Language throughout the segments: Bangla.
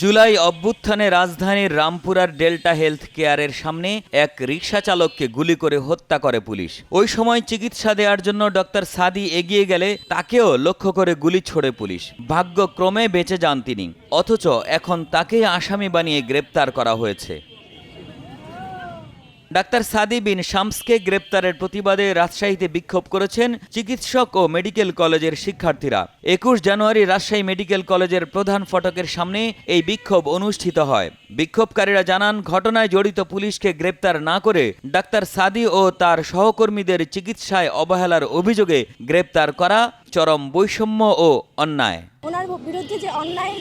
জুলাই অভ্যুত্থানে রাজধানীর রামপুরার ডেল্টা হেলথ কেয়ারের সামনে এক রিকশা চালককে গুলি করে হত্যা করে পুলিশ। ওই সময় চিকিৎসা দেওয়ার জন্য ডক্টর সাদি এগিয়ে গেলে তাকেও লক্ষ্য করে গুলি ছোড়ে পুলিশ। ভাগ্যক্রমে বেঁচে যান তিনি, অথচ এখন তাকেই আসামি বানিয়ে গ্রেপ্তার করা হয়েছে। ডাক্তার সাদি বিন শামসকে গ্রেপ্তারের প্রতিবাদে রাজশাহীতে বিক্ষোভ করেছেন চিকিৎসক ও মেডিকেল কলেজের শিক্ষার্থীরা। ২১ জানুয়ারি রাজশাহী মেডিকেল কলেজের প্রধান ফটকের সামনে এই বিক্ষোভ অনুষ্ঠিত হয়। বিক্ষোভকারীরা জানান, ঘটনায় জড়িত পুলিশকে গ্রেপ্তার না করে ডাক্তার সাদি ও তার সহকর্মীদের চিকিৎসায় অবহেলার অভিযোগে গ্রেপ্তার করা চরম বৈষম্য ও অন্যায়। ওনার বিরুদ্ধে যে অন্যায়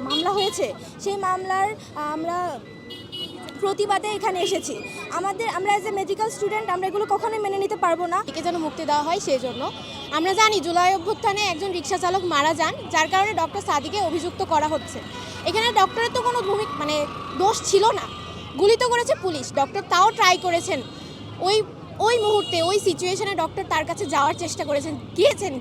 মামলা হয়েছে, সেই মামলার আমরা প্রতিবাদে এখানে এসেছি। আমরা এজ এ মেডিকেল স্টুডেন্ট আমরা এগুলো কখনোই মেনে নিতে পারবো না। একে যেন মুক্তি দেওয়া হয়, সেই জন্য আমরা জানি জুলাই অভ্যুত্থানে একজন রিকশা চালক মারা যান, যার কারণে ডক্টর সাদিকে অভিযুক্ত করা হচ্ছে। এখানে ডক্টরের তো কোনো দোষ ছিল না, গুলি তো করেছে পুলিশ। ডক্টর তাও ট্রাই করেছেন, ওই মুহূর্তে ওই সিচুয়েশনে ডক্টর তার কাছে যাওয়ার চেষ্টা করেছেন,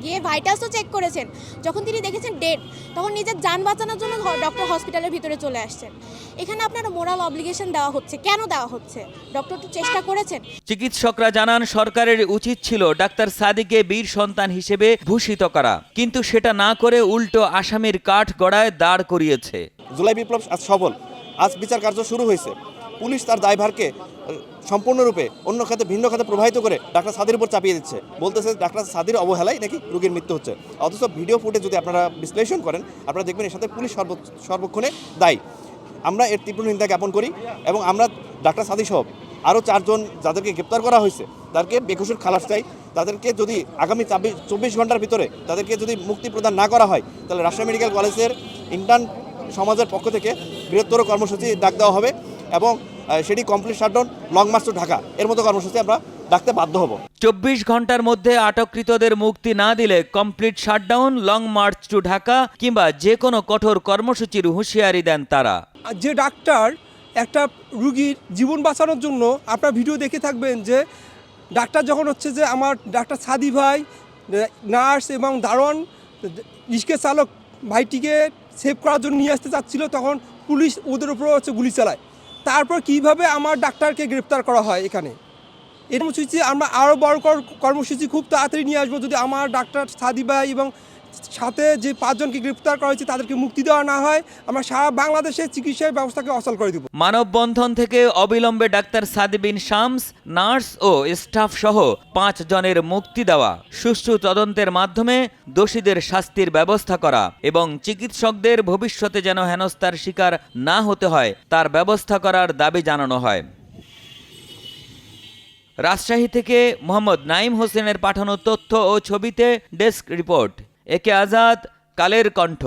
গিয়ে ভাইটালসও চেক করেছেন। যখন তিনি দেখেছেন ডেড, তখন নিজের যান বাঁচানোর জন্য ডক্টর হসপিটালের ভিতরে চলে আসছেন। এখানে আপনার মোরাল অব্লিগেশন দেওয়া হচ্ছে, কেন দেওয়া হচ্ছে? ডক্টর তো চেষ্টা করেছেন। চিকিৎসকরা জানান, সরকারের উচিত ছিল ডাক্তার সাদিকে বীর সন্তান হিসেবে ভূষিত করা, কিন্তু সেটা না করে উল্টো আসামির কাঠ গড়ায় দাঁড় করিয়েছে। জুলাই বিপ্লব আজ সফল, আজ বিচার কার্য শুরু হয়েছে। পুলিশ তার দায়ভারকে সম্পূর্ণরূপে অন্য খাতে ভিন্ন খাতে প্রবাহিত করে ডাক্তার সাদির উপর চাপিয়ে দিচ্ছে। বলতেছে ডাক্তার সাদির অবহেলায় নাকি রোগীর মৃত্যু হচ্ছে, অথচ ভিডিও ফুটেজ যদি আপনারা বিশ্লেষণ করেন, আপনারা দেখবেন এর সাথে পুলিশ সর্বক্ষণে দায়ী। আমরা এর তীব্র নিন্দা জ্ঞাপন করি এবং আমরা ডাক্তার সাদি সহ আরও 4 জন যাদেরকে গ্রেপ্তার করা হয়েছে তাদেরকে বেকসুর খালাস চাই। তাদেরকে যদি আগামী 24 ঘন্টার ভিতরে তাদেরকে যদি মুক্তি প্রদান না করা হয়, তাহলে রাজশাহী মেডিকেল কলেজের ইন্টার্ন সমাজের পক্ষ থেকে বৃহত্তর কর্মসূচি ডাক দেওয়া হবে এবং সেটি complete shutdown, long march to Dhaka এর মতো কর্মসূচি আমরা ডাকতে বাধ্য হব। 24 ঘন্টার মধ্যে আটককৃতদের মুক্তি না দিলে complete shutdown, long march to Dhaka কিংবা যে কোনো কঠোর কর্মসূচির হুঁশিয়ারি দেন তারা। যে ডাক্তার একটা রুগীর জীবন বাঁচানোর জন্য, আপনার ভিডিও দেখে থাকবেন যে ডাক্তার যখন হচ্ছে যে আমার ডাক্তার সাদি ভাই, নার্স এবং দারোয়ান রিক্সা চালক ভাইটিকে সেভ করার জন্য নিয়ে আসতে চাচ্ছিল, তখন পুলিশ ওদের উপর হচ্ছে গুলি চালায়। তারপর কিভাবে আমার ডাক্তারকে গ্রেপ্তার করা হয়। এখানে এই কর্মসূচি আমরা আরও বড় কর্মসূচি খুব তাড়াতাড়ি নিয়ে আসবো। যদি আমার ডাক্তার সাদি ভাই এবং সাথে যে 5 জনকে গ্রেপ্তার করা হয়েছে তাদেরকে মুক্তি দেওয়া না হয়, আমরা সারা বাংলাদেশের চিকিৎসা ব্যবস্থাকে অচল করে দেব। মানববন্ধন থেকে অবিলম্বে ডাক্তার সাদি বিন শামস, নার্স ও স্টাফ সহ 5 জনের মুক্তি দেওয়া, সুষ্ঠু তদন্তের মাধ্যমে দোষীদের শাস্তির ব্যবস্থা করা এবং চিকিৎসকদের ভবিষ্যতে যেন হেনস্থার শিকার না হতে হয় তার ব্যবস্থা করার দাবি জানানো হয়। রাজশাহী থেকে মোহাম্মদ নাইম হোসেনের পাঠানো তথ্য ও ছবিতে ডেস্ক রিপোর্ট। একে আজাদ, কালের কণ্ঠ।